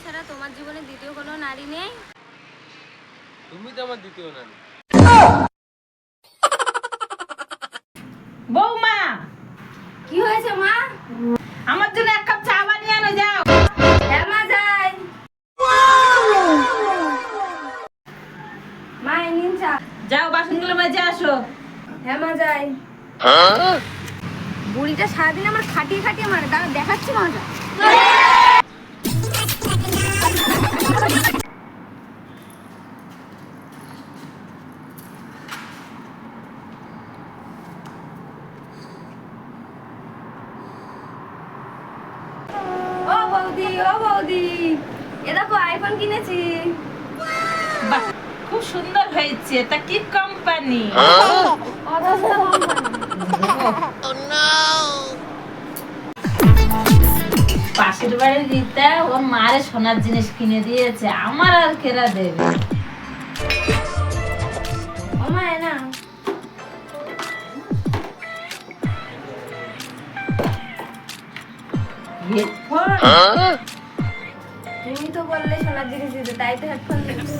ছাড়া তোমার জীবনে দ্বিতীয় কোনো নারী নেই? তুমি তো আমার দ্বিতীয় নারী। বৌমা, কি হয়েছে মা? আমার জন্য এক কাপ চা বানিয়ে আনো যাও। হ্যাঁ মা, যাই। মা এই নিন চা। যাও বাসনগুলো মেজে আসো। হ্যাঁ মা, যাই। বুড়িটা সারাদিন আমার খাটিয়ে খাটিয়ে মারে, দাঁড়া দেখাচ্ছি মজা। ও বৌদি, ও বৌদি, এ দেখো আইফোন কিনেছি। বাহ, খুব সুন্দর হয়েছে। তা কি কোম্পানি? অজস্র কোম্পানি। পাশের বাড়ির রীতা ওর মারে সোনার জিনিস কিনে দিয়েছে, আমার আর কেরা দেবে? ও মা, এ না। হেডফোন? তুমি তো বললে সোনার জিনিস দিতে, তাই তো হেডফোন দিচ্ছি।